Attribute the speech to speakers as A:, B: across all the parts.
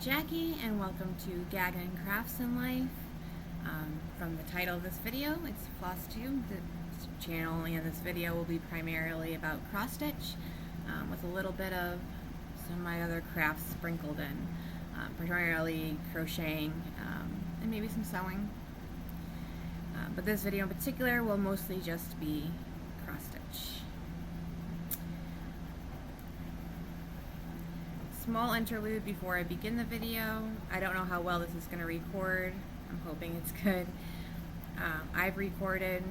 A: Jackie, and welcome to Gagnon Crafts in Life. From the title of this video, it's Flosstube. The channel and this video will be primarily about cross stitch, with a little bit of some of my other crafts sprinkled in, primarily crocheting and maybe some sewing. But this video in particular will mostly just be cross stitch. Small interlude before I begin the video. I don't know how well this is going to record. I'm hoping it's good. I've recorded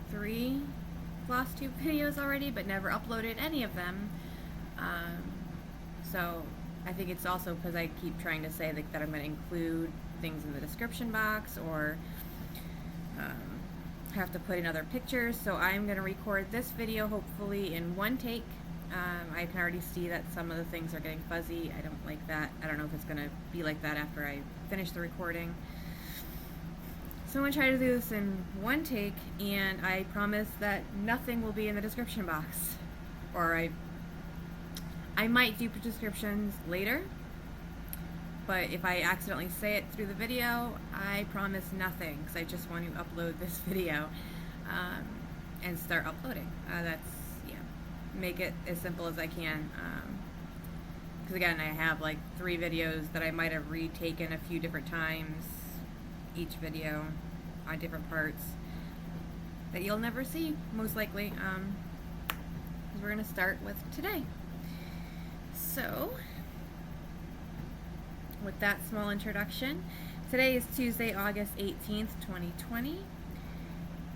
A: 3 Flosstube videos already, but never uploaded any of them. So I think it's also because I keep trying to say that I'm going to include things in the description box, or have to put in other pictures. So I'm going to record this video hopefully in one take. I can already see that some of the things are getting fuzzy. I don't like that. I don't know if it's going to be like that after I finish the recording. So I'm going to try to do this in one take, and I promise that nothing will be in the description box. Or I might do descriptions later, but if I accidentally say it through the video, I promise nothing, because I just want to upload this video and start uploading. Make it as simple as I can, because again, I have like 3 videos that I might have retaken a few different times, each video on different parts that you'll never see, most likely, because we're going to start with today. So, with that small introduction, today is Tuesday, August 18th, 2020,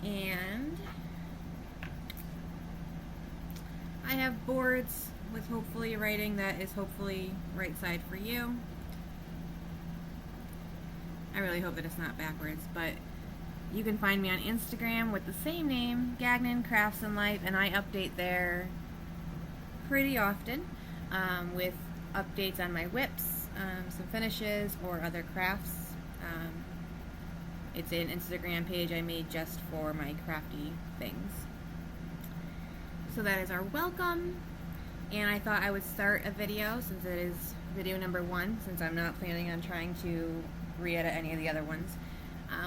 A: and I have boards with hopefully writing that is hopefully right side for you. I really hope that it's not backwards, but you can find me on Instagram with the same name, Gagnon Crafts in Life, and I update there pretty often with updates on my whips, some finishes, or other crafts. It's an Instagram page I made just for my crafty things. So that is our welcome, and I thought I would start a video, since it is video number 1, since I'm not planning on trying to re-edit any of the other ones,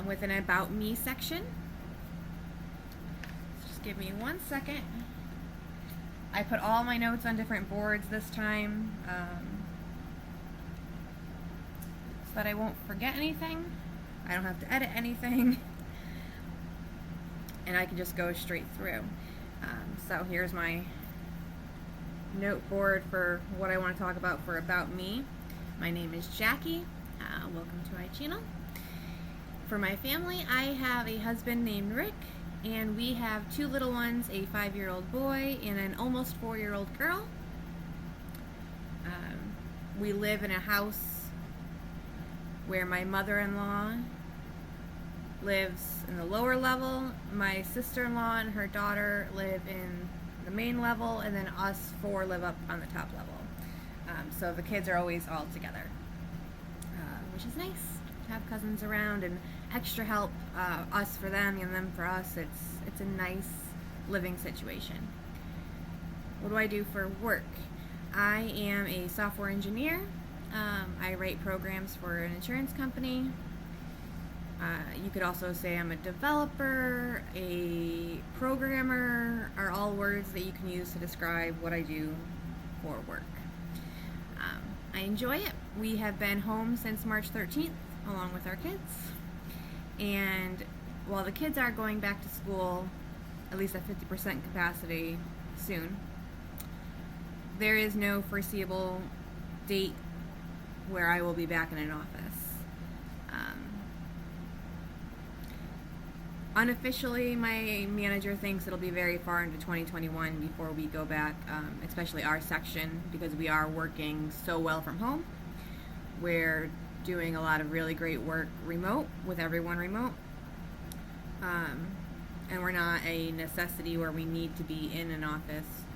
A: with an About Me section. So just give me 1 second. I put all my notes on different boards this time, so that I won't forget anything. I don't have to edit anything, and I can just go straight through. So here's my note board for what I want to talk about for About Me. My name is Jackie. Welcome to my channel. For my family, I have a husband named Rick, and we have 2 little ones, a 5-year-old boy and an almost 4-year-old girl. We live in a house where my mother-in-law lives in the lower level, my sister-in-law and her daughter live in the main level, and then us 4 live up on the top level. So the kids are always all together, which is nice to have cousins around and extra help, us for them and them for us. It's a nice living situation. What do I do for work? I am a software engineer. I write programs for an insurance company. You could also say I'm a developer, a programmer, are all words that you can use to describe what I do for work. I enjoy it. We have been home since March 13th, along with our kids. And while the kids are going back to school, at least at 50% capacity soon, there is no foreseeable date where I will be back in an office. Unofficially, my manager thinks it'll be very far into 2021 before we go back, especially our section, because we are working so well from home. We're doing a lot of really great work remote, with everyone remote. And we're not a necessity where we need to be in an office.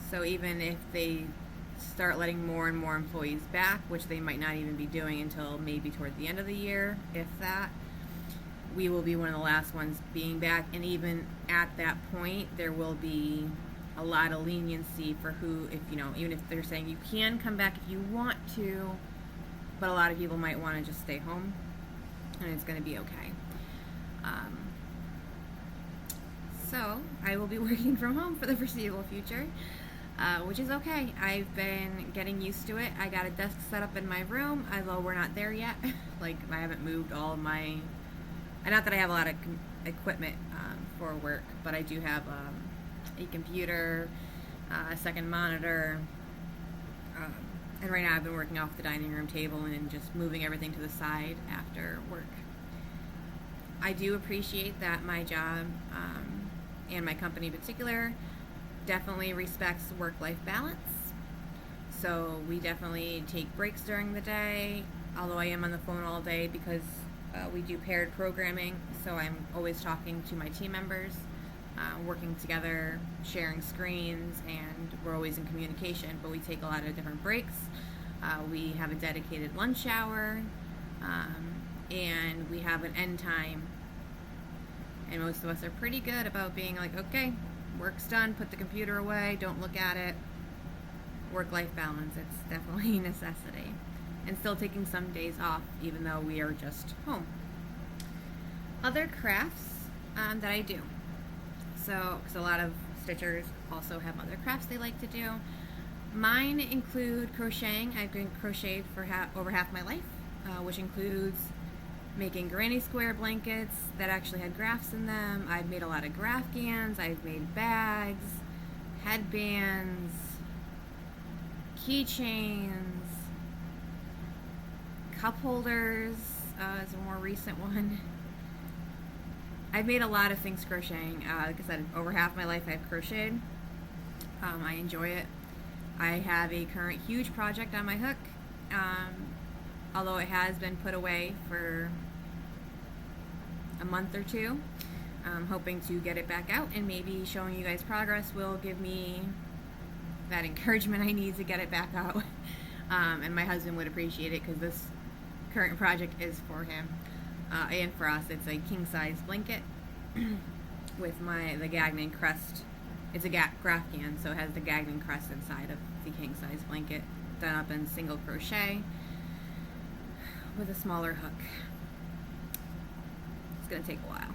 A: So even if they start letting more and more employees back, which they might not even be doing until maybe toward the end of the year, if that, we will be one of the last ones being back, and even at that point there will be a lot of leniency for who, if you know, even if they're saying you can come back if you want to, but a lot of people might want to just stay home, and it's going to be okay. So I will be working from home for the foreseeable future, which is okay. I've been getting used to it. I got a desk set up in my room, although we're not there yet. Like, I haven't moved all of my, not that I have a lot of equipment for work, but I do have a computer, a second monitor, and right now I've been working off the dining room table and just moving everything to the side after work. I do appreciate that my job, and my company in particular, definitely respects work-life balance. So we definitely take breaks during the day, although I am on the phone all day because we do paired programming, so I'm always talking to my team members, working together, sharing screens, and we're always in communication, but we take a lot of different breaks. We have a dedicated lunch hour, and we have an end time. And most of us are pretty good about being like, okay, work's done, put the computer away, don't look at it. Work-life balance, it's definitely a necessity. And still taking some days off, even though we are just home. Other crafts that I do. So, because a lot of stitchers also have other crafts they like to do. Mine include crocheting. I've been crocheted for over half my life, which includes making granny square blankets that actually had graphs in them. I've made a lot of graphgans. I've made bags, headbands, keychains, cup holders is a more recent one. I've made a lot of things crocheting. Like I said, over half my life I've crocheted. I enjoy it. I have a current huge project on my hook, although it has been put away for a month or two. I'm hoping to get it back out, and maybe showing you guys progress will give me that encouragement I need to get it back out. And my husband would appreciate it because this current project is for him. And for us, it's a king-size blanket with the Gagnon crest. It's a graphgan, so it has the Gagnon crest inside of the king-size blanket, done up in single crochet with a smaller hook. It's going to take a while.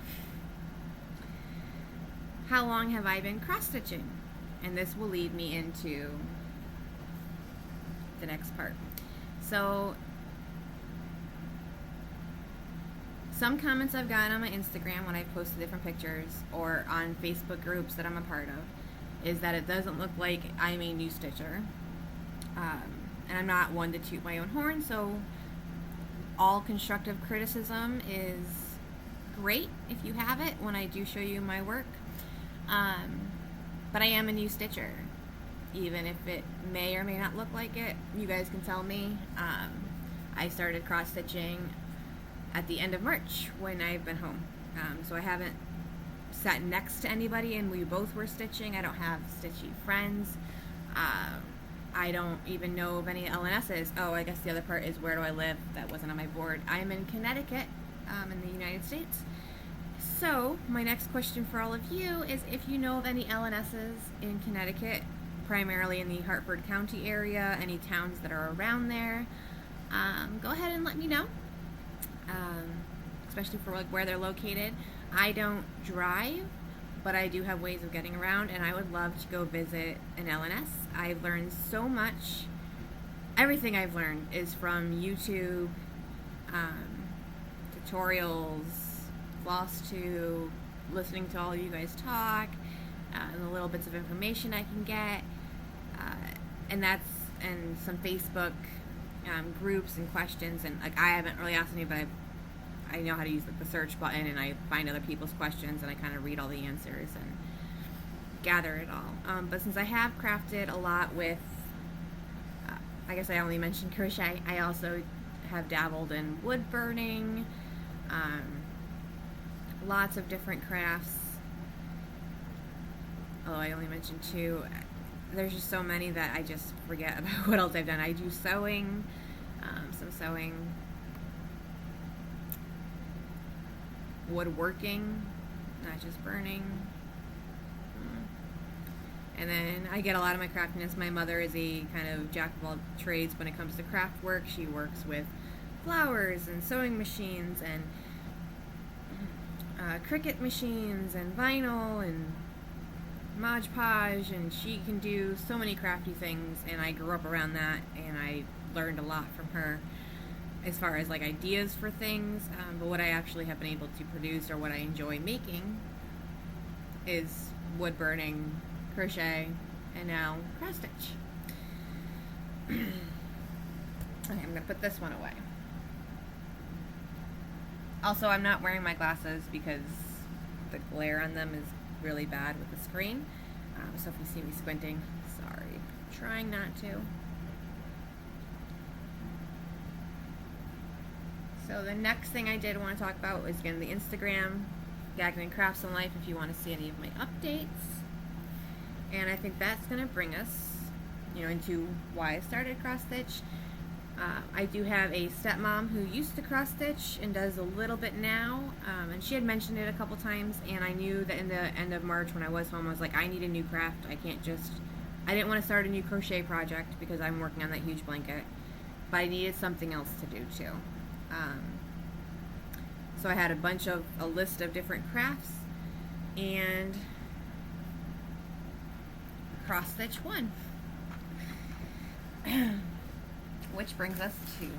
A: How long have I been cross-stitching? And this will lead me into the next part. So, some comments I've gotten on my Instagram when I've posted different pictures, or on Facebook groups that I'm a part of, is that it doesn't look like I'm a new stitcher. And I'm not one to toot my own horn, so all constructive criticism is great if you have it when I do show you my work. But I am a new stitcher. Even if it may or may not look like it, you guys can tell me. I started cross-stitching at the end of March when I've been home. So I haven't sat next to anybody and we both were stitching. I don't have stitchy friends. I don't even know of any LNSs. Oh, I guess the other part is where do I live? That wasn't on my board. I'm in Connecticut, in the United States. So my next question for all of you is if you know of any LNSs in Connecticut, primarily in the Hartford County area, any towns that are around there, go ahead and let me know. Especially for like where they're located. I don't drive, but I do have ways of getting around, and I would love to go visit an LNS. I've learned so much. Everything I've learned is from YouTube, tutorials, Flosstube, listening to all of you guys talk, and the little bits of information I can get, and some Facebook groups and questions, and like I haven't really asked any, but I know how to use the search button, and I find other people's questions, and I kind of read all the answers and gather it all. But since I have crafted a lot with, I guess I only mentioned crochet, I also have dabbled in wood burning, lots of different crafts. Although I only mentioned 2. There's just so many that I just forget about what else I've done. I do sewing, some sewing, woodworking, not just burning. And then I get a lot of my craftiness. My mother is a kind of jack of all trades when it comes to craft work. She works with flowers and sewing machines and Cricut machines and vinyl and Mod Podge, and she can do so many crafty things, and I grew up around that, and I learned a lot from her as far as like ideas for things, but what I actually have been able to produce or what I enjoy making is wood burning, crochet, and now cross stitch. Okay, I'm going to put this one away. Also, I'm not wearing my glasses because the glare on them is really bad with the screen. So if you see me squinting, sorry. I'm trying not to. So the next thing I did want to talk about was, again, the Instagram, Gagman Crafts and Life, if you want to see any of my updates. And I think that's going to bring us, into why I started cross stitch. I do have a stepmom who used to cross stitch and does a little bit now, and she had mentioned it a couple times, and I knew that in the end of March when I was home, I was like, I need a new craft. I didn't want to start a new crochet project because I'm working on that huge blanket, but I needed something else to do too. So I had a list of different crafts, and cross stitch won. Which brings us to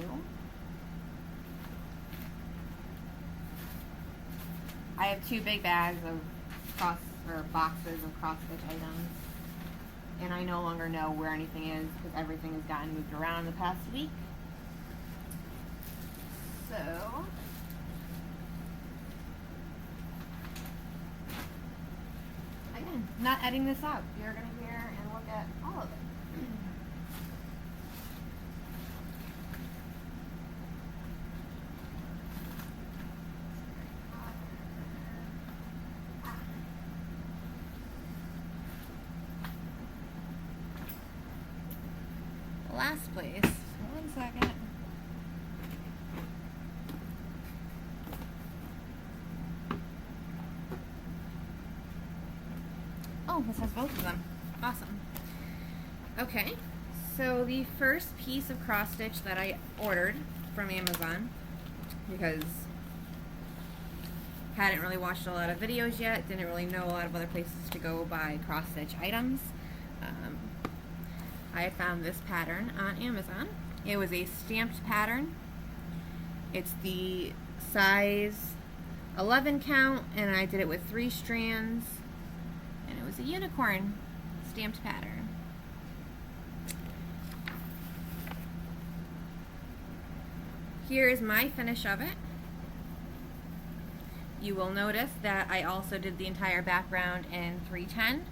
A: I have 2 big bags of boxes of cross stitch items, and I no longer know where anything is because everything has gotten moved around in the past week. So again, not editing this out. You're going to hear and look at all of it. Last place. 1 second. Oh, this has both of them. Awesome. Okay, so the first piece of cross stitch that I ordered from Amazon, because hadn't really watched a lot of videos yet, didn't really know a lot of other places to go buy cross stitch items. I found this pattern on Amazon. It was a stamped pattern. It's the size 11 count, and I did it with 3 strands, and it was a unicorn stamped pattern. Here is my finish of it. You will notice that I also did the entire background in 310,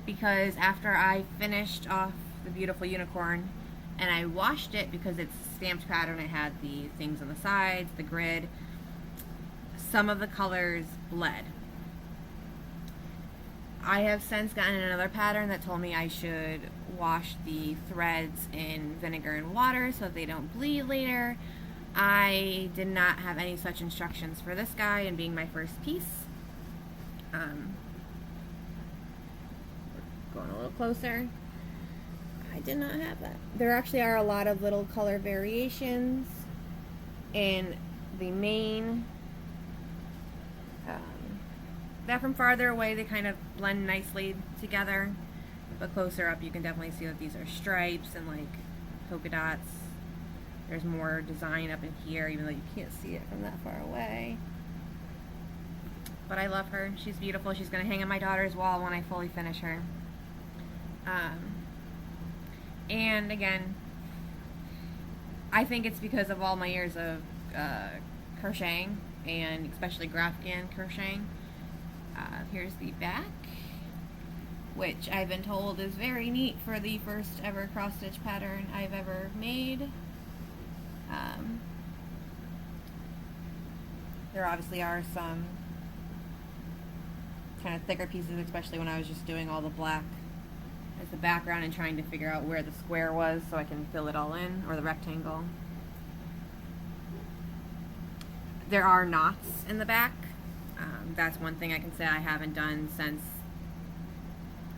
A: because after I finished off the beautiful unicorn and I washed it, because it's stamped pattern, it had the things on the sides, the grid, some of the colors bled. I have since gotten another pattern that told me I should wash the threads in vinegar and water so they don't bleed later. I did not have any such instructions for this guy, and being my first piece, going a little closer, I did not have that. There actually are a lot of little color variations in the main. That from farther away they kind of blend nicely together, but closer up you can definitely see that these are stripes and like polka dots. There's more design up in here, even though you can't see it from that far away. But I love her. She's beautiful. She's going to hang on my daughter's wall when I fully finish her. And again, I think it's because of all my years of crocheting, and especially Grafghan crocheting. Here's the back, which I've been told is very neat for the first ever cross stitch pattern I've ever made. There obviously are some kind of thicker pieces, especially when I was just doing all the black as the background and trying to figure out where the square was so I can fill it all in, or the rectangle. There are knots in the back. That's one thing I can say I haven't done since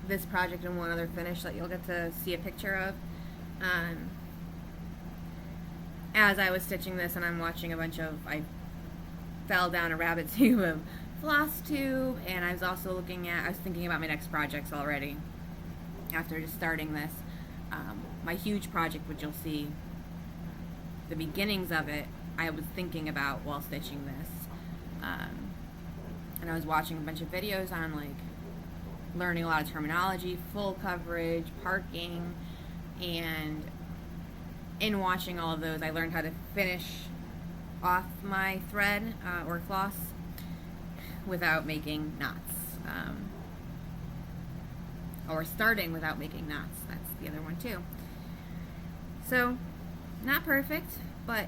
A: this project and one other finish that you'll get to see a picture of. As I was stitching this and I'm watching a bunch of, I fell down a rabbit tube of Flosstube, and I was also I was thinking about my next projects already after just starting this. My huge project, which you'll see the beginnings of it, I was thinking about while stitching this. And I was watching a bunch of videos on like learning a lot of terminology, full coverage, parking, and in watching all of those, I learned how to finish off my thread or floss without making knots, or starting without making knots. That's the other one too. So, not perfect, but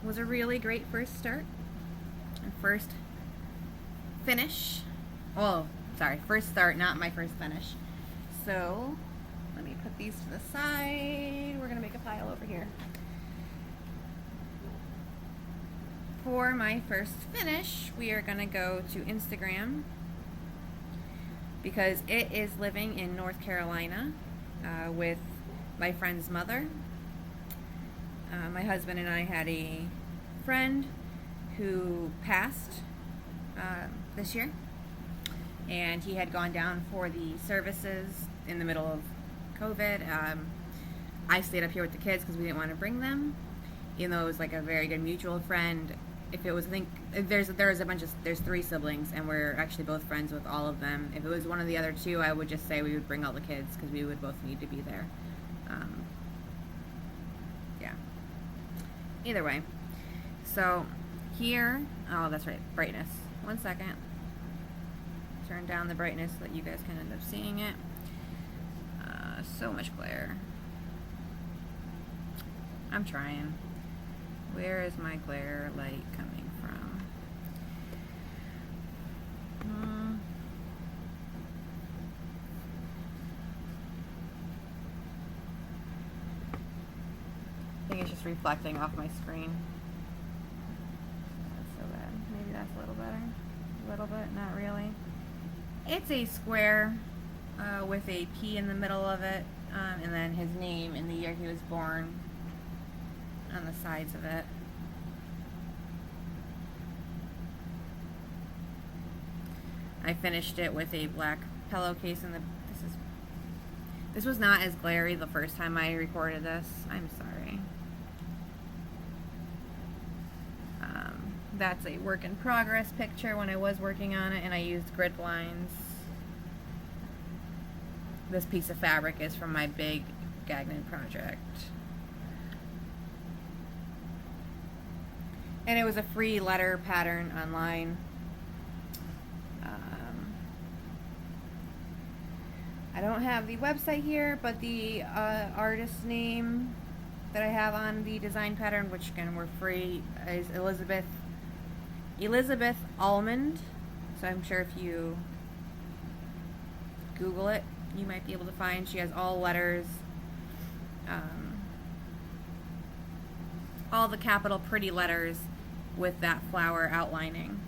A: was a really great first start and first finish. Oh, sorry, first start, not my first finish. So, let me put these to the side. We're gonna make a pile over here. For my first finish, we are gonna go to Instagram because it is living in North Carolina with my friend's mother. My husband and I had a friend who passed this year, and he had gone down for the services in the middle of COVID. I stayed up here with the kids because we didn't want to bring them, even though it was like a very good mutual friend. If it was, I think there's three siblings, and we're actually both friends with all of them. If it was one of the other two, I would just say we would bring all the kids because we would both need to be there. Yeah. Either way. So here, oh, that's right, brightness. 1 second. Turn down the brightness so that you guys can end up seeing it. So much glare. I'm trying. Where is my glare light coming from? I think it's just reflecting off my screen. That's so bad. Maybe that's a little better. A little bit, not really. It's a square with a P in the middle of it, and then his name and the year he was born on the sides of it. I finished it with a black pillowcase, and this was not as glary the first time I recorded this. I'm sorry. That's a work in progress picture when I was working on it, and I used grid lines. This piece of fabric is from my big Gagnon project. And it was a free letter pattern online. I don't have the website here, but the artist name that I have on the design pattern, which again were free, is Elizabeth Almond. So I'm sure if you Google it, you might be able to find. She has all letters, all the capital pretty letters with that flower outlining.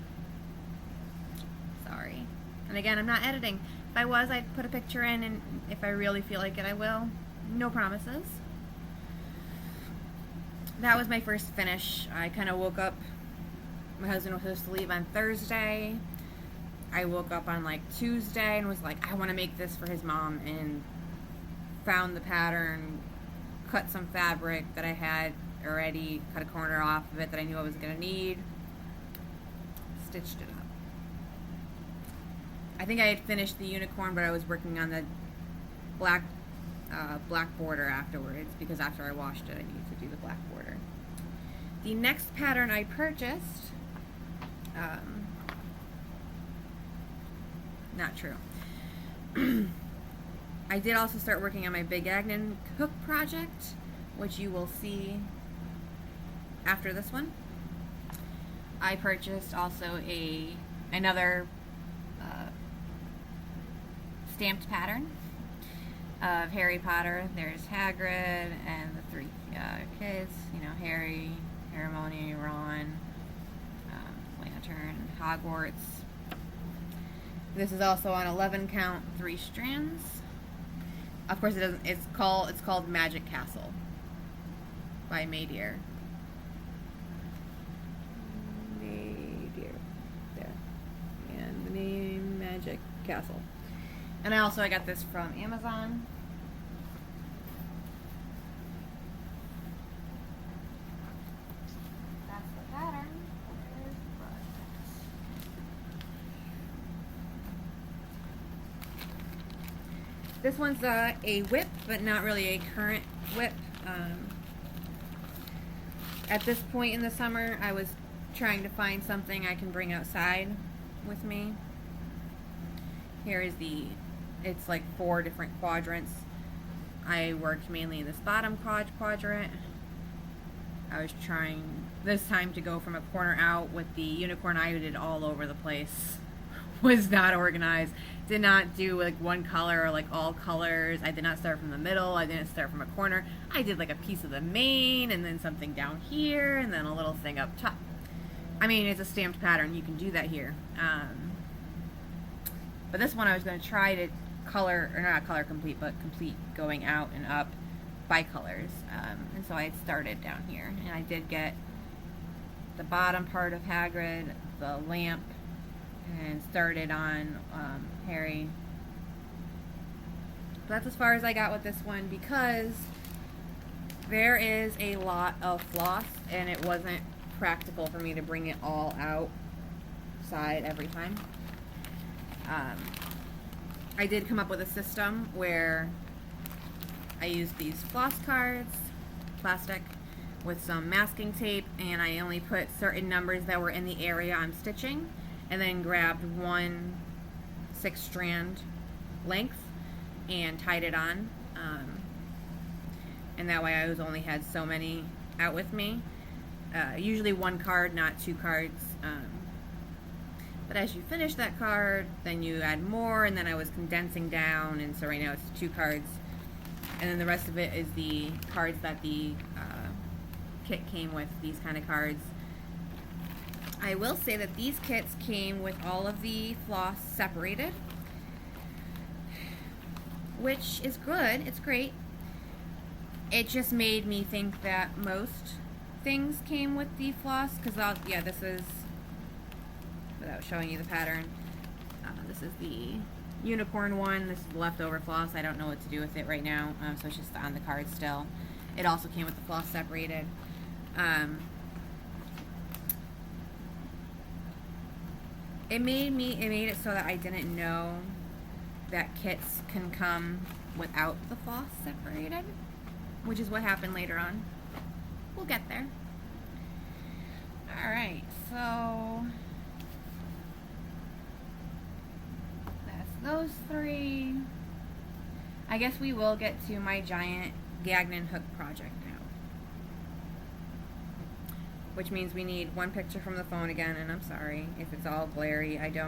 A: Sorry. And again, I'm not editing. If I was, I'd put a picture in, and if I really feel like it, I will. No promises. That was my first finish. I kind of woke up. My husband was supposed to leave on Thursday. I woke up on like Tuesday and was like, I want to make this for his mom, and found the pattern, cut some fabric that I had already, cut a corner off of it that I knew I was going to need, stitched it up. I think I had finished the unicorn, but I was working on the black border afterwards, because after I washed it I needed to do the black border. The next pattern I purchased, not true. I did also start working on my Big Agnon hook project, which you will see after this one. I purchased also another stamped pattern of Harry Potter. There's Hagrid and the three kids, you know, Harry, Hermione, Ron, Lantern, Hogwarts. This is also on 11 count, 3 strands. Of course, it doesn't. It's called Magic Castle by Maydeer. Maydeer, there, and the name Magic Castle. And I got this from Amazon. That's the pattern. This one's a whip, but not really a current whip. At this point in the summer, I was trying to find something I can bring outside with me. Here is it's like 4 different quadrants. I worked mainly in this bottom quadrant. I was trying this time to go from a corner out with the unicorn. I did all over the place. Was not organized. Did not do like one color or like all colors. I did not start from the middle. I didn't start from a corner. I did like a piece of the mane and then something down here and then a little thing up top. I mean, it's a stamped pattern. You can do that here. But this one I was going to try to color, or not color complete, but complete going out and up by colors. And so I started down here. And I did get the bottom part of Hagrid, the lamp, and started on Harry. That's as far as I got with this one because there is a lot of floss and it wasn't practical for me to bring it all outside every time. I did come up with a system where I used these floss cards, plastic, with some masking tape, and I only put certain numbers that were in the area I'm stitching, and then grabbed one 6-strand length and tied it on. And that way I only had so many out with me. Usually 1 card, not 2 cards. But as you finish that card, then you add more, and then I was condensing down, and so right now it's 2 cards. And then the rest of it is the cards that the kit came with, these kind of cards. I will say that these kits came with all of the floss separated, which is good, it's great. It just made me think that most things came with the floss, because yeah, this is, without showing you the pattern, this is the unicorn one, this is the leftover floss. I don't know what to do with it right now, so it's just on the card still. It also came with the floss separated. It made it so that I didn't know that kits can come without the floss separated, which is what happened later on. We'll get there. Alright, so that's those 3. I guess we will get to my giant Gagnon hook project now, which means we need 1 picture from the phone again, and I'm sorry if it's all glary. The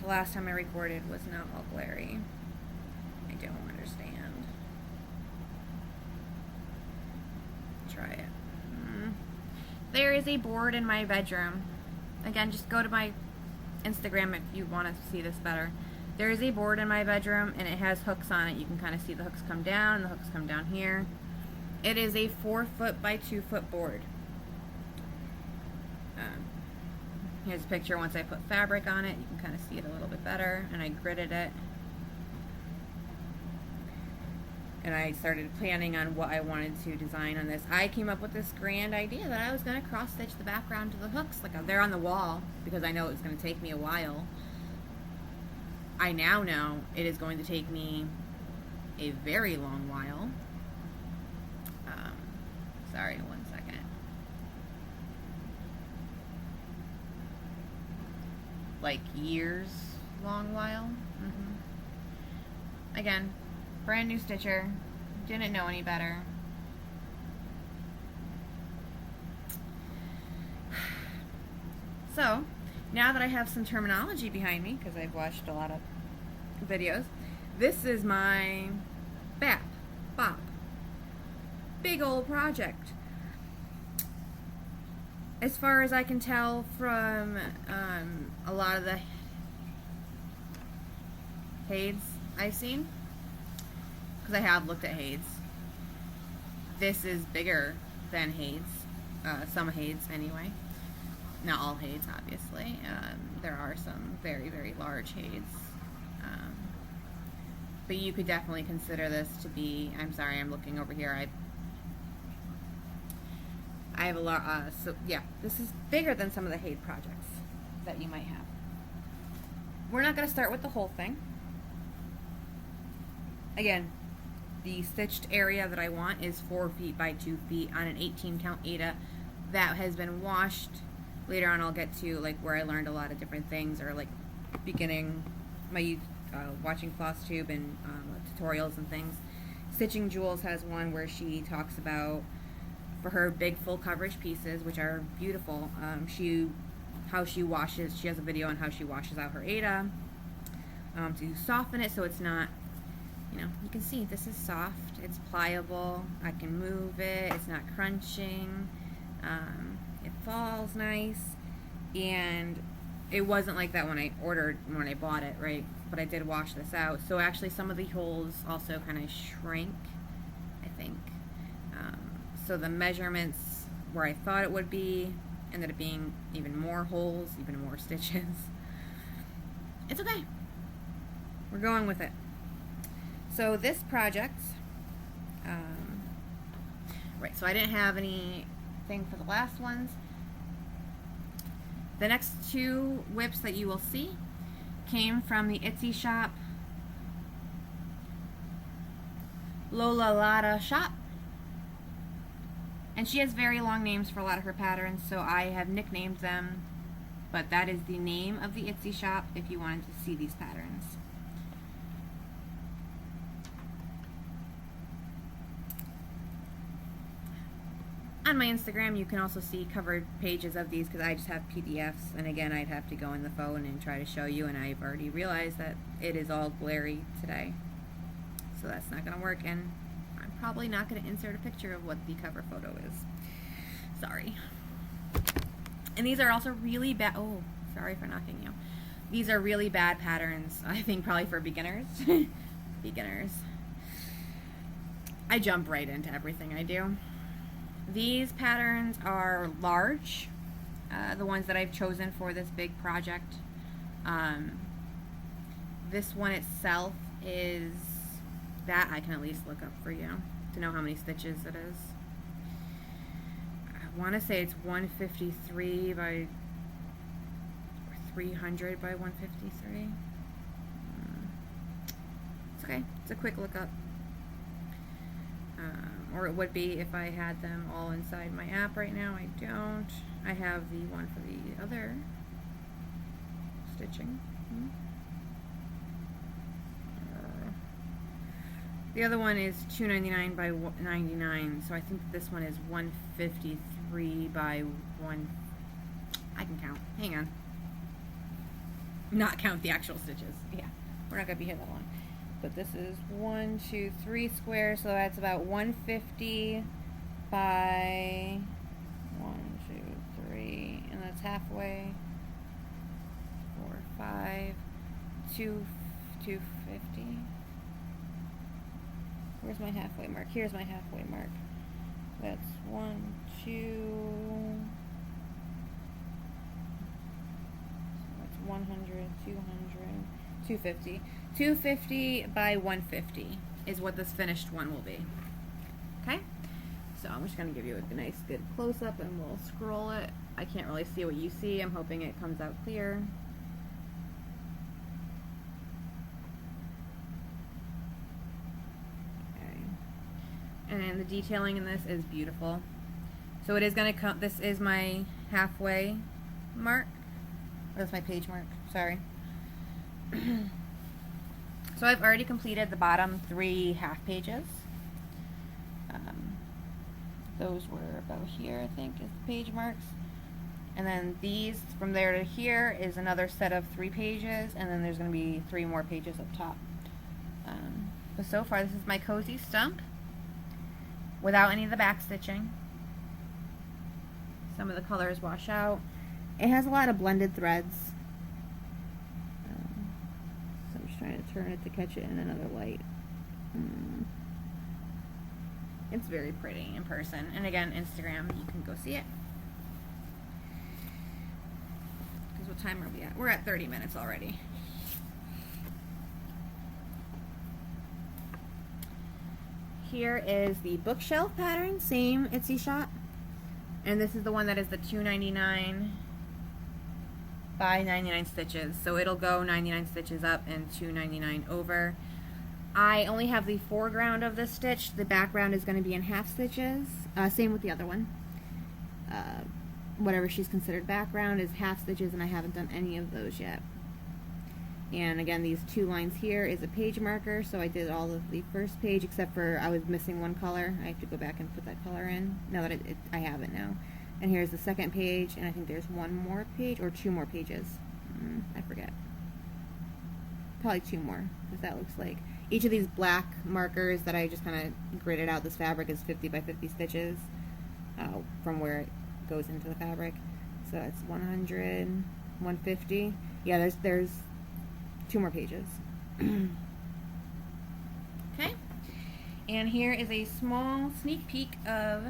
A: last time I recorded was not all glary. I don't understand. Try it. There is a board in my bedroom. Again, just go to my Instagram if you want to see this better. There is a board in my bedroom, and it has hooks on it. You can kind of see the hooks come down, and the hooks come down here. It is a 4-foot by 2-foot board. Here's a picture once I put fabric on it. You can kind of see it a little bit better. And I gridded it. And I started planning on what I wanted to design on this. I came up with this grand idea that I was going to cross-stitch the background to the hooks. Like they're on the wall because I know it's going to take me a while. I now know it is going to take me a very long while. Sorry, 1 second. Like years long while. Again, brand new stitcher. Didn't know any better. So, now that I have some terminology behind me, because I've watched a lot of videos, this is my bop. Big old project. as far as I can tell from a lot of the Hades I've seen, because I have looked at Hades, this is bigger than Hades, some Hades anyway. Not all Hades, obviously. There are some very, very large Hades. But you could definitely consider this to be, I'm sorry, I'm looking over here. I have a lot, so yeah, this is bigger than some of the Hades projects that you might have. We're not going to start with the whole thing. Again, the stitched area that I want is 4 feet by 2 feet on an 18 count Aida that has been washed. Later on I'll get to like where I learned a lot of different things, or like beginning my watching Flosstube and tutorials and things. Stitching Jewels has one where she talks about, for her big full coverage pieces, which are beautiful, how she washes, she has a video on how she washes out her Aida to soften it so it's not, you know, you can see this is soft, it's pliable, I can move it, it's not crunching, it falls nice, and it wasn't like that when I bought it, right? But I did wash this out, so actually some of the holes also kind of shrank, I think. So the measurements where I thought it would be ended up being even more holes, even more stitches. It's okay. We're going with it. So this project, right, so I didn't have anything for the last ones. The next 2 whips that you will see came from the Etsy shop, Lola Lada shop. And she has very long names for a lot of her patterns, so I have nicknamed them, but that is the name of the Etsy shop if you wanted to see these patterns. On my Instagram, you can also see covered pages of these because I just have PDFs, and again, I'd have to go in the phone and try to show you, and I've already realized that it is all glary today, so that's not going to work, and I'm probably not going to insert a picture of what the cover photo is. Sorry. And these are also really bad. Oh, sorry for knocking you. These are really bad patterns, I think probably for beginners. Beginners. I jump right into everything I do. These patterns are large, the ones that I've chosen for this big project. This one itself is, that I can at least look up for you to know how many stitches it is. I want to say it's 153 by, or 300 by 153. It's okay, it's a quick look up. Or it would be if I had them all inside my app right now. I don't. I have the one for the other stitching. The other one is 299 by 99, so I think this one is 153 by 1. I can count. Hang on. Not count the actual stitches. Yeah, we're not going to be here that long. But this is 1, 2, 3 squares, so that's about 150 by 1, 2, 3, and that's halfway. 4, 5, 250. Where's my halfway mark? Here's my halfway mark. That's 1, 2. So that's 100, 200, 250. 250 by 150 is what this finished one will be. Okay? So I'm just going to give you a nice good close-up and we'll scroll it. I can't really see what you see. I'm hoping it comes out clear. Okay. And the detailing in this is beautiful. So it is going to come, this is my halfway mark. Or that's my page mark, sorry. So I've already completed the bottom 3 half pages. Those were about here, I think, is the page marks. And then these, from there to here, is another set of 3 pages, and then there's going to be 3 more pages up top. But so far, this is my cozy stump, without any of the back stitching. some of the colors wash out. It has a lot of blended threads. So I'm just trying to turn it to catch it in another light. It's very pretty in person. And again, Instagram, you can go see it. Because what time are we at? We're at 30 minutes already. Here is the bookshelf pattern, same Etsy shop. And this is the one that is the $2.99 by 99 stitches. So it'll go 99 stitches up and $2.99 over. I only have the foreground of this stitch. The background is going to be in half stitches. Same with the other one. Whatever she's considered background is half stitches, and I haven't done any of those yet. And again, these two lines here is a page marker, so I did all of the first page except for I was missing one color. I have to go back and put that color in now that I have it now. And here's the second page, and I think there's one more page or two more pages. I forget. Probably two more, because that looks like each of these black markers that I just kind of gridded out. This fabric is 50 by 50 stitches from where it goes into the fabric. So it's 100, 150. Yeah, there's two more pages. Okay, and here is a small sneak peek of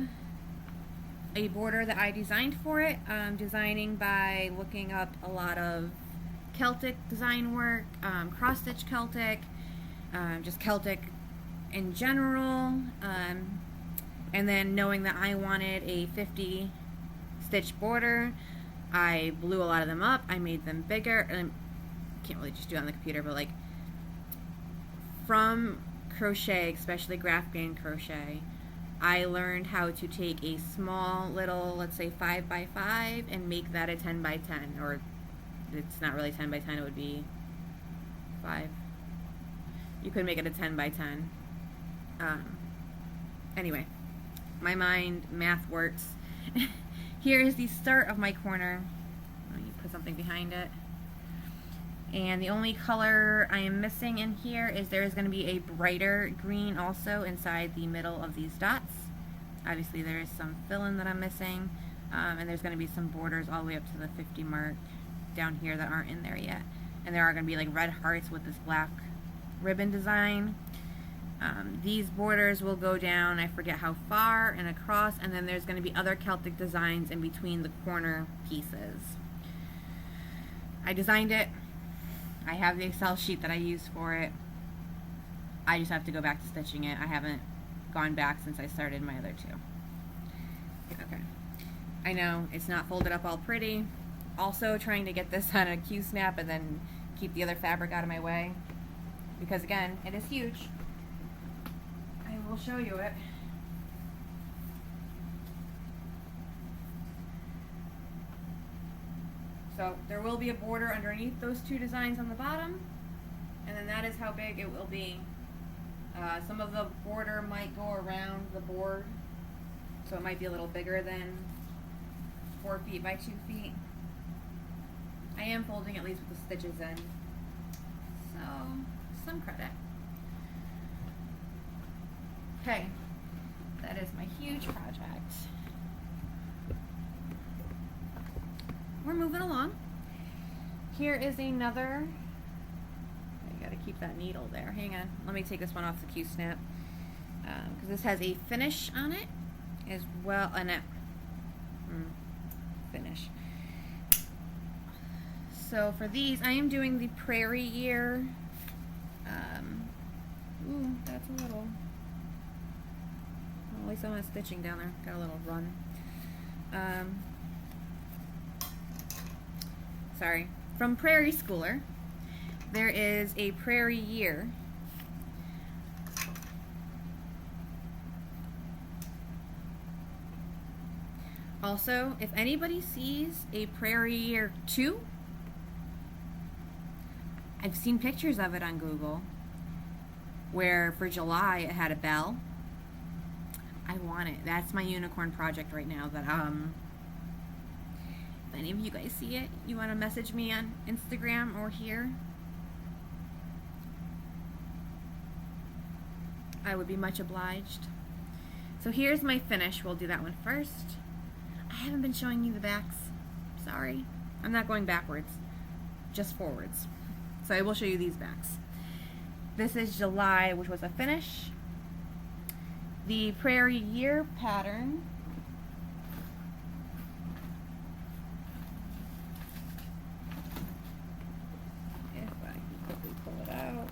A: a border that I designed for it. I'm designing by looking up a lot of Celtic design work, cross-stitch Celtic, just Celtic in general, and then knowing that I wanted a 50 stitch border, I blew a lot of them up. I made them bigger, and can't really just do it on the computer, but like from crochet, especially graph grain crochet, I learned how to take a small little, let's say 5 by 5 and make that a 10 by 10, or it's not really 10 by 10, it would be 5. You could make it a 10 by 10. Anyway, my mind, math works. Here is the start of my corner. Let me put something behind it. And the only color I am missing in here is there is going to be a brighter green also inside the middle of these dots. Obviously there is some fill-in that I'm missing, and there's going to be some borders all the way up to the 50 mark down here that aren't in there yet. And there are going to be like red hearts with this black ribbon design. These borders will go down, I forget how far, and across, and then there's going to be other Celtic designs in between the corner pieces. I designed it. I have the Excel sheet that I use for it. I just have to go back to stitching it. I haven't gone back since I started my other two. Okay. I know, it's not folded up all pretty. Also trying to get this on a Q-snap and then keep the other fabric out of my way. Because again, it is huge. I will show you it. So there will be a border underneath those two designs on the bottom, and then that is how big it will be. Some of the border might go around the board, so it might be a little bigger than 4 feet by 2 feet. I am folding at least with the stitches in, so some credit. Okay, that is my huge project. We're moving along. Here is another, I gotta keep that needle there. Hang on, let me take this one off the Q-snap. Because this has a finish on it as well, and finish. So for these, I am doing the prairie ear. Ooh, that's a little, well, at least I'm not stitching down there. Got a little run. Sorry, from Prairie Schooler, there is a prairie year. Also, if anybody sees a prairie year 2, I've seen pictures of it on Google, where for July it had a bell. I want it. That's my unicorn project right now that if any of you guys see it, you want to message me on Instagram or here, I would be much obliged. So here's my finish. We'll do that one first. I haven't been showing you the backs. Sorry. I'm not going backwards, just forwards. So I will show you these backs. This is July, which was a finish. The Prairie Year pattern. If I can quickly pull it out.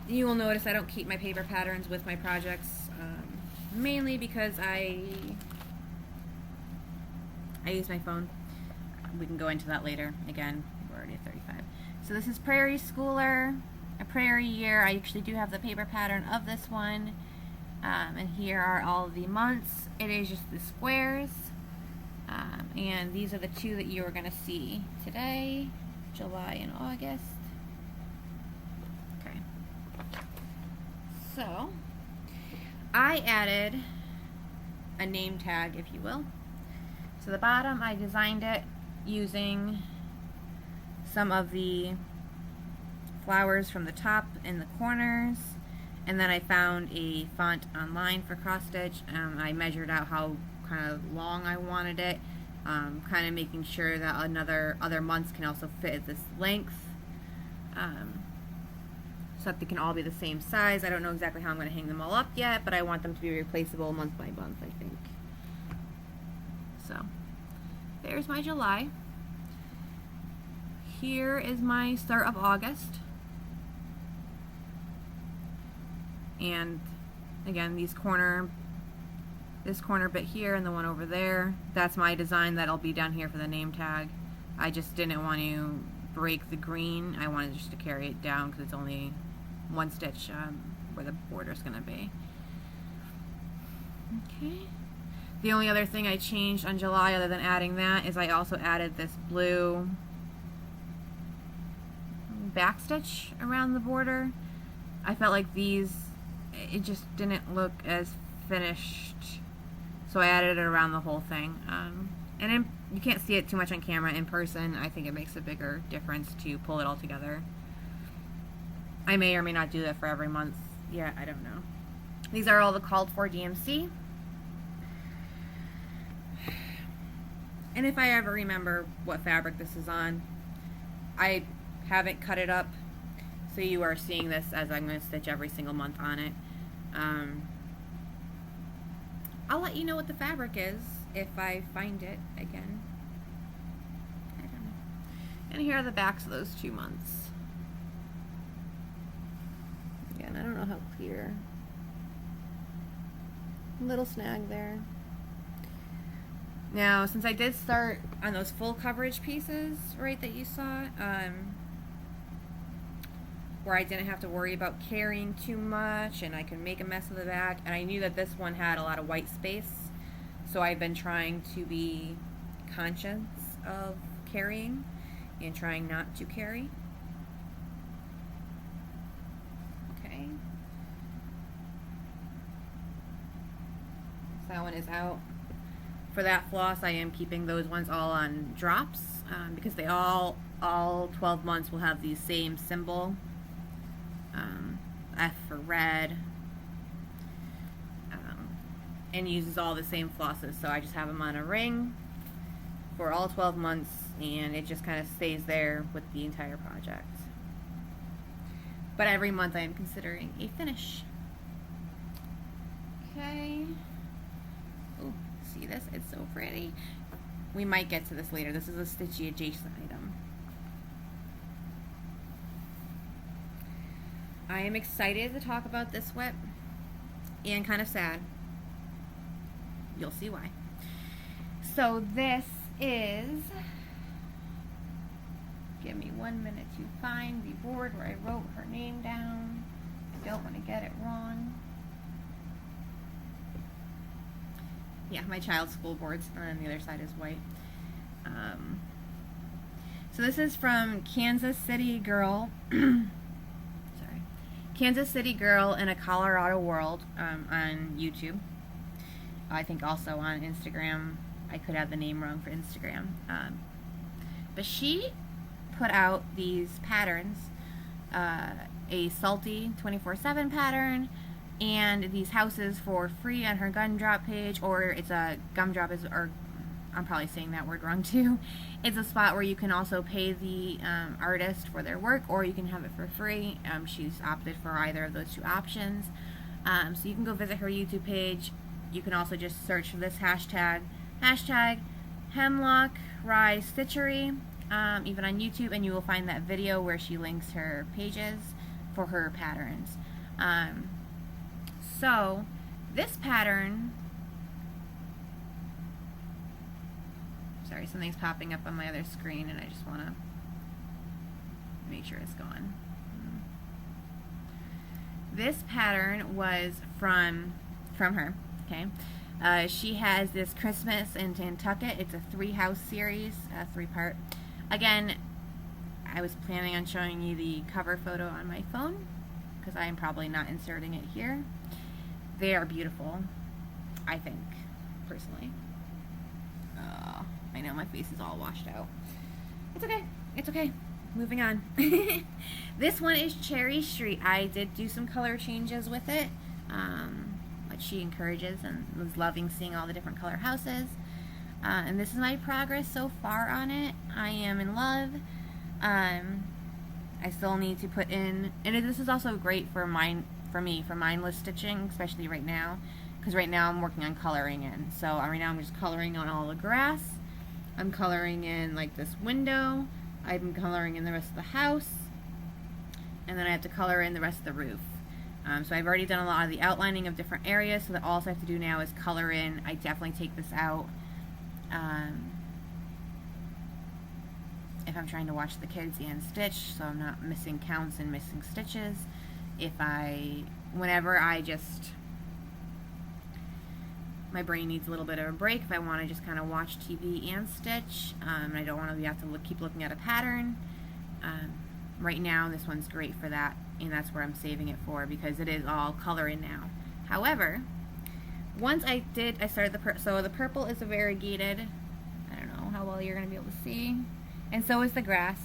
A: You will notice I don't keep my paper patterns with my projects, mainly because I use my phone. We can go into that later. Again, we're already at 35. So this is Prairie Schooler, a Prairie Year. I actually do have the paper pattern of this one. And here are all the months. It is just the squares. And these are the two that you are going to see today, July and August. Okay. So, I added a name tag, if you will. So the bottom, I designed it using some of the flowers from the top in the corners, and then I found a font online for cross stitch. I measured out how kind of long I wanted it, kind of making sure that other months can also fit at this length, so that they can all be the same size. I don't know exactly how I'm going to hang them all up yet, but I want them to be replaceable month by month, I think. So there's my July. Here is my start of August. And again, this corner bit here and the one over there, that's my design that'll be down here for the name tag. I just didn't want to break the green. I wanted just to carry it down because it's only one stitch where the border's going to be. Okay. The only other thing I changed on July other than adding that is I also added this blue backstitch around the border. I felt like these, it just didn't look as finished, so I added it around the whole thing. And you can't see it too much on camera. In person, I think it makes a bigger difference to pull it all together. I may or may not do that for every month. Yeah, I don't know. These are all the called for DMC. And if I ever remember what fabric this is on, I haven't cut it up, so you are seeing this as I'm going to stitch every single month on it. I'll let you know what the fabric is if I find it again. I don't know. And here are the backs of those 2 months. Again, I don't know how clear. Little snag there. Now, since I did start on those full coverage pieces, right, that you saw, where I didn't have to worry about carrying too much and I could make a mess of the back, and I knew that this one had a lot of white space, so I've been trying to be conscious of carrying and trying not to carry. Okay. So that one is out. For that floss, I am keeping those ones all on drops, because they all 12 months will have the same symbol. F for red, and uses all the same flosses, so I just have them on a ring for all 12 months, and it just kind of stays there with the entire project. But every month I am considering a finish. Okay. Oh, see this? It's so pretty. We might get to this later. This is a stitchy adjacent item. I am excited to talk about this whip, and kind of sad. You'll see why. So this is, give me 1 minute to find the board where I wrote her name down. I don't want to get it wrong. Yeah, my child's school boards, and the other side is white. So this is from Kansas City Girl. Kansas City Girl in a Colorado World on YouTube. I think also on Instagram. I could have the name wrong for Instagram. But she put out these patterns. A Salty 24/7 pattern, and these houses for free on her gumdrop page, or it's a gumdrop is, or I'm probably saying that word wrong too. It's a spot where you can also pay the artist for their work, or you can have it for free. She's opted for either of those two options. So you can go visit her YouTube page. You can also just search for this hashtag Hemlock Rye Stitchery, even on YouTube, and you will find that video where she links her pages for her patterns. So this pattern, sorry, something's popping up on my other screen and I just want to make sure it's gone. This pattern was from her, okay? She has this Christmas in Nantucket. It's a 3-house series, 3-part. Again, I was planning on showing you the cover photo on my phone because I am probably not inserting it here. They are beautiful, I think, personally. I know my face is all washed out. It's okay. It's okay. Moving on. This one is Cherry Street. I did do some color changes with it, which she encourages, and was loving seeing all the different color houses. And this is my progress so far on it. I am in love. I still need to put in, and this is also great for me for mindless stitching, especially right now, because right now I'm working on coloring in. So right now I'm just coloring on all the grass. I'm coloring in like this window. I'm coloring in the rest of the house, and then I have to color in the rest of the roof. So I've already done a lot of the outlining of different areas, so that all I have to do now is color in. I definitely take this out if I'm trying to watch the kids and stitch, so I'm not missing counts and missing stitches. Whenever I just, my brain needs a little bit of a break, if I want to just kind of watch TV and stitch, and I don't want to have to keep looking at a pattern. Right now, this one's great for that, and that's where I'm saving it for, because it is all color in now. However, once I started so the purple is a variegated, I don't know how well you're going to be able to see, and so is the grass.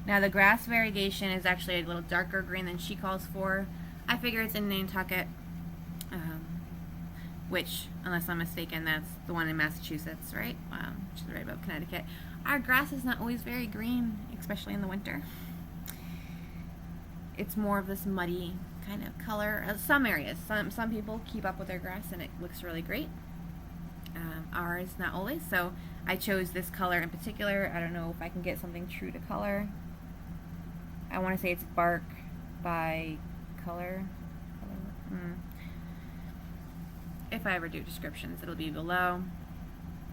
A: Now the grass variegation is actually a little darker green than she calls for. I figure it's in Nantucket, which, unless I'm mistaken, that's the one in Massachusetts, right? Which is right above Connecticut. Our grass is not always very green, especially in the winter. It's more of this muddy kind of color. Some areas, some people keep up with their grass and it looks really great. Ours, not always. So I chose this color in particular. I don't know if I can get something true to color. I want to say it's Bark by Color. If I ever do descriptions, it'll be below.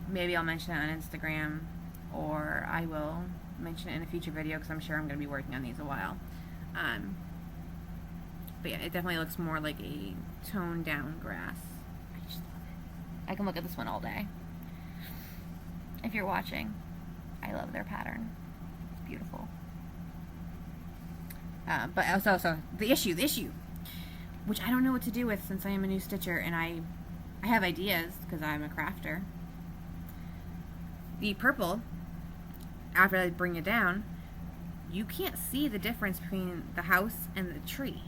A: Maybe I'll mention it on Instagram, or I will mention it in a future video because I'm sure I'm going to be working on these a while. But yeah, it definitely looks more like a toned down grass. I just love it. I can look at this one all day. If you're watching, I love their pattern. It's beautiful. But also the issue, which I don't know what to do with since I am a new stitcher and I have ideas because I'm a crafter. The purple, after I bring it down, you can't see the difference between the house and the tree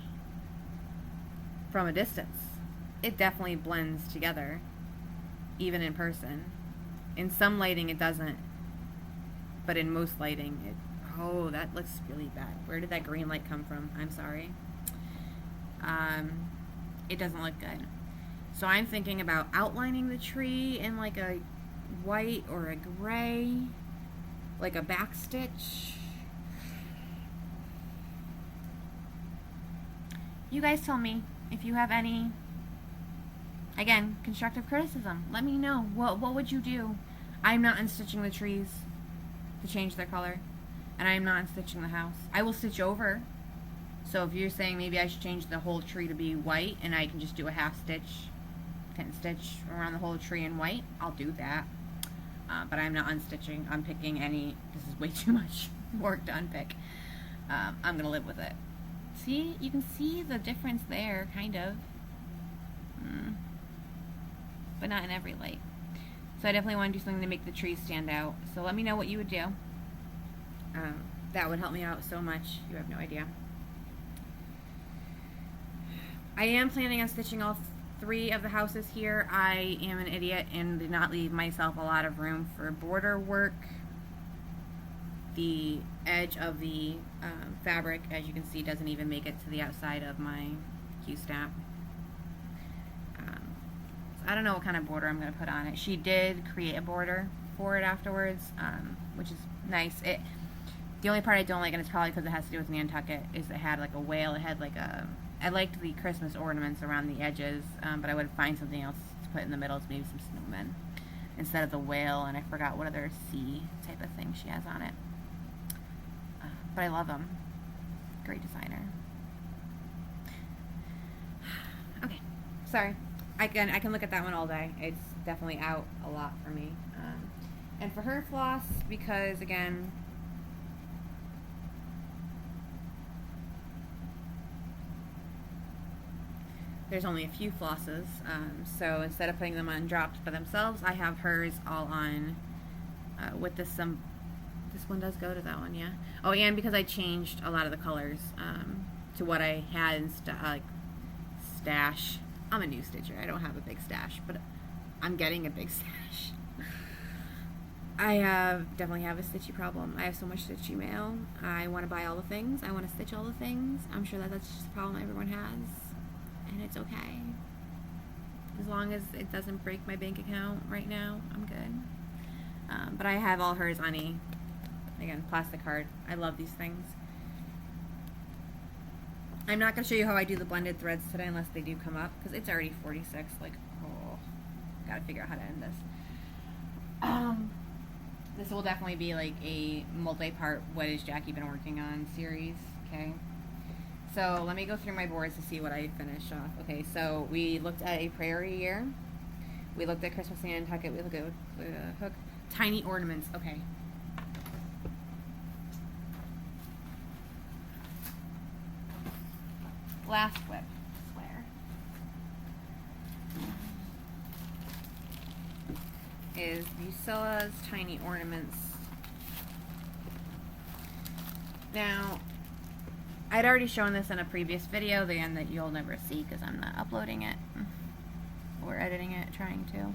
A: from a distance. It definitely blends together, even in person. In some lighting it doesn't, but in most lighting it, oh, that looks really bad. Where did that green light come from? I'm sorry. It doesn't look good. So I'm thinking about outlining the tree in like a white or a gray, like a back stitch. You guys tell me if you have any, again, constructive criticism. Let me know. What would you do? I'm not unstitching the trees to change their color, and I'm not unstitching the house. I will stitch over. So if you're saying maybe I should change the whole tree to be white and I can just do a half stitch, 10 stitch around the whole tree in white, I'll do that. But I'm not unstitching, unpicking any. This is way too much work to unpick. I'm going to live with it. See? You can see the difference there, kind of. But not in every light. So I definitely want to do something to make the trees stand out. So let me know what you would do. That would help me out so much. You have no idea. I am planning on stitching all 3 of the houses here. I am an idiot and did not leave myself a lot of room for border work. The edge of the fabric, as you can see, doesn't even make it to the outside of my Q-snap. So I don't know what kind of border I'm going to put on it. She did create a border for it afterwards, which is nice. The only part I don't like, and it's probably because it has to do with Nantucket, is it had like a whale. It had like I liked the Christmas ornaments around the edges, but I would find something else to put in the middle, maybe some snowmen instead of the whale, and I forgot what other sea type of thing she has on it. But I love them. Great designer. Okay, sorry. I can look at that one all day. It's definitely out a lot for me. And for her floss, because again, there's only a few flosses, so instead of putting them on drops by themselves, I have hers all on with this one does go to that one, yeah. Oh, and because I changed a lot of the colors to what I had in stash. I'm a new stitcher. I don't have a big stash, but I'm getting a big stash. I definitely have a stitchy problem. I have so much stitchy mail. I want to buy all the things. I want to stitch all the things. I'm sure that's just a problem everyone has, and it's okay. As long as it doesn't break my bank account right now, I'm good. But I have all hers on again, plastic card. I love these things. I'm not going to show you how I do the blended threads today unless they do come up, because it's already 46. Like, oh, gotta figure out how to end this. This will definitely be like a multi-part "What has Jackie been working on" series. Okay, so let me go through my boards to see what I finished off. Okay, so we looked at a prairie year. We looked at Christmas in Nantucket. We looked at hook, tiny ornaments. Okay. Last whip, I swear. Is Bucella's Tiny Ornaments. Now, I'd already shown this in a previous video, the end that you'll never see because I'm not uploading it or editing it, trying to.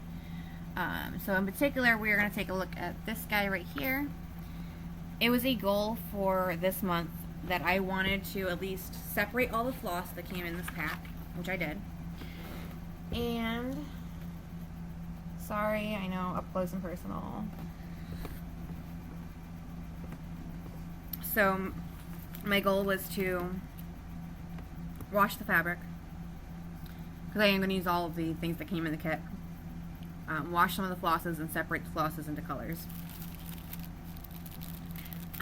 A: So in particular, we're going to take a look at this guy right here. It was a goal for this month that I wanted to at least separate all the floss that came in this pack, which I did. And, sorry, I know, up close and personal. So, my goal was to wash the fabric, because I am going to use all of the things that came in the kit. Wash some of the flosses and separate the flosses into colors.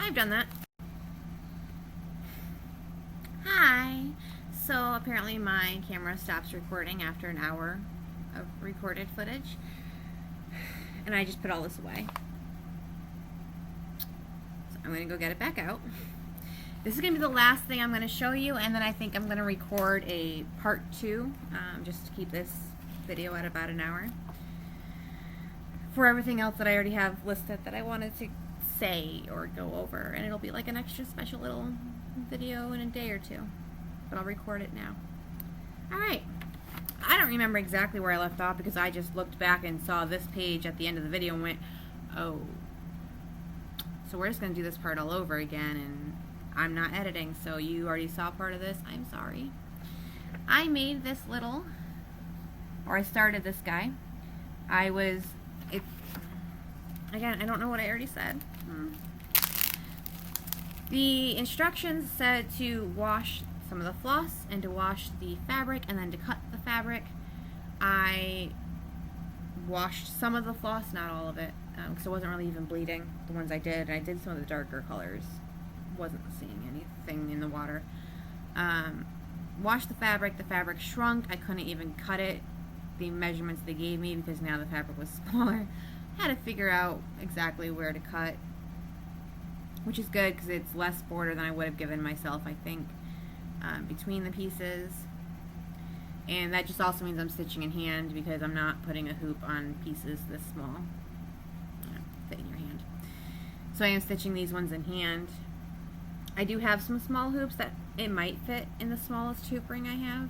A: I've done that. Hi! So apparently my camera stops recording after an hour of recorded footage, and I just put all this away. So I'm going to go get it back out. This is going to be the last thing I'm going to show you, and then I think I'm going to record a part 2, just to keep this video at about an hour, for everything else that I already have listed that I wanted to say or go over, and it'll be like an extra special little video in a day or two, but I'll record it now. Alright, I don't remember exactly where I left off because I just looked back and saw this page at the end of the video and went, oh, so we're just going to do this part all over again, and I'm not editing, so you already saw part of this. I'm sorry. I made this little, or I started this guy. Again, I don't know what I already said. The instructions said to wash some of the floss and to wash the fabric and then to cut the fabric. I washed some of the floss, not all of it, because it wasn't really even bleeding, the ones I did, and I did some of the darker colors. Wasn't seeing anything in the water. Washed the fabric shrunk. I couldn't even cut it, the measurements they gave me, because now the fabric was smaller. I had to figure out exactly where to cut, which is good because it's less border than I would have given myself, I think, between the pieces. And that just also means I'm stitching in hand because I'm not putting a hoop on pieces this small. Fit in your hand. So I am stitching these ones in hand. I do have some small hoops that it might fit in the smallest hoop ring I have.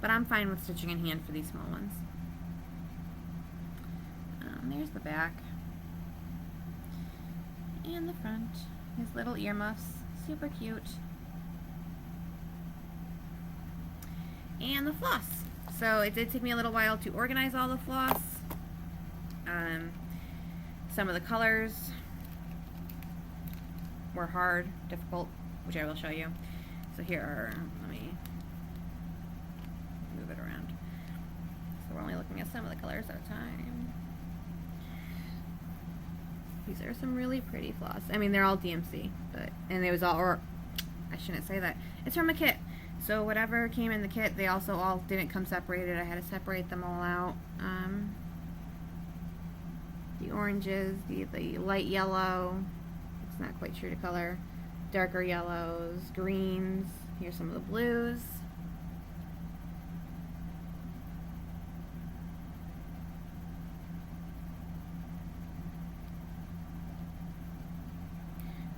A: but I'm fine with stitching in hand for these small ones. There's the back. And the front. His little earmuffs. Super cute. And the floss. So it did take me a little while to organize all the floss. Some of the colors were hard, difficult, which I will show you. So here are, let me move it around. So we're only looking at some of the colors at a time. These are some really pretty floss. I mean, they're all DMC, and it was all, or I shouldn't say that. It's from a kit. So whatever came in the kit, they also all didn't come separated. I had to separate them all out. The oranges, the light yellow, it's not quite true to color, darker yellows, greens, here's some of the blues.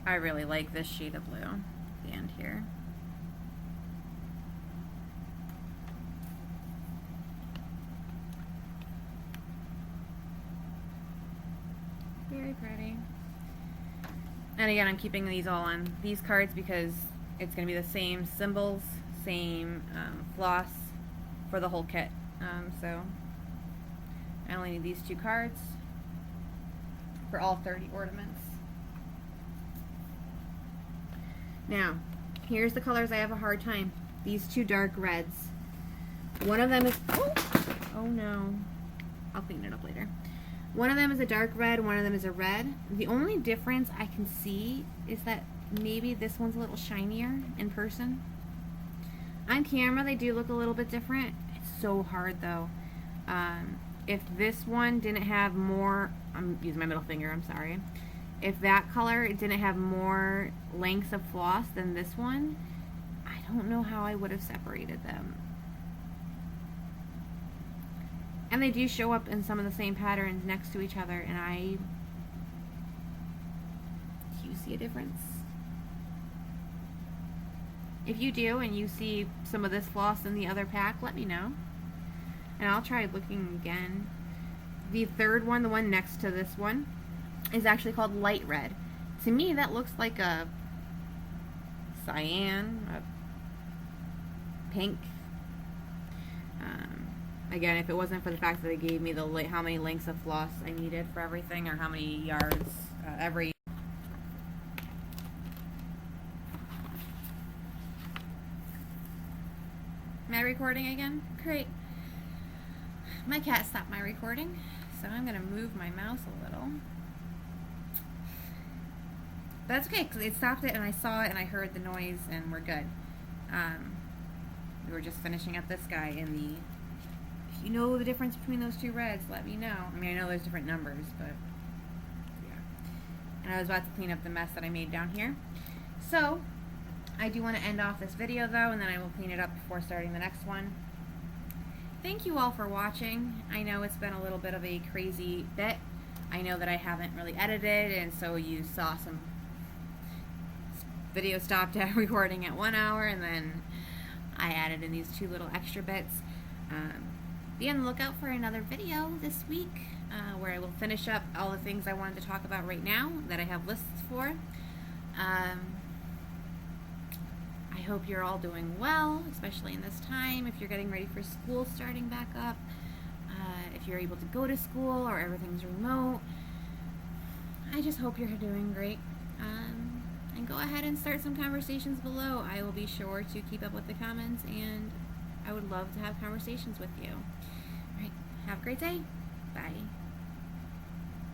A: I really like this shade of blue at the end here. Very pretty. And again, I'm keeping these all on these cards because it's going to be the same symbols, same floss for the whole kit. So I only need these 2 cards for all 30 ornaments. Now, here's the colors I have a hard time. These 2 dark reds. One of them is, oh no, I'll clean it up later. One of them is a dark red, one of them is a red. The only difference I can see is that maybe this one's a little shinier in person. On camera, they do look a little bit different. It's so hard though. If this one didn't have more, I'm using my middle finger, I'm sorry. If that color didn't have more lengths of floss than this one, I don't know how I would have separated them. And they do show up in some of the same patterns next to each other, and do you see a difference? If you do, and you see some of this floss in the other pack, let me know. And I'll try looking again. The third one, the one next to this one, is actually called light red. To me, that looks like a cyan, a pink. Again, if it wasn't for the fact that they gave me how many lengths of floss I needed for everything, or how many yards every. Am I recording again? Great. My cat stopped my recording, so I'm going to move my mouse a little. But that's okay, because it stopped it, and I saw it, and I heard the noise, and we're good. We were just finishing up this guy in the... If you know the difference between those 2 reds, let me know. I mean, I know there's different numbers, but yeah. And I was about to clean up the mess that I made down here. So, I do want to end off this video, though, and then I will clean it up before starting the next one. Thank you all for watching. I know it's been a little bit of a crazy bit. I know that I haven't really edited, and so you saw some video stopped at recording at 1 hour, and then I added in these 2 little extra bits. Be on the lookout for another video this week where I will finish up all the things I wanted to talk about right now that I have lists for. I hope you're all doing well, especially in this time, if you're getting ready for school starting back up, if you're able to go to school or everything's remote. I just hope you're doing great. And go ahead and start some conversations below. I will be sure to keep up with the comments, and I would love to have conversations with you. All right, have a great day. Bye.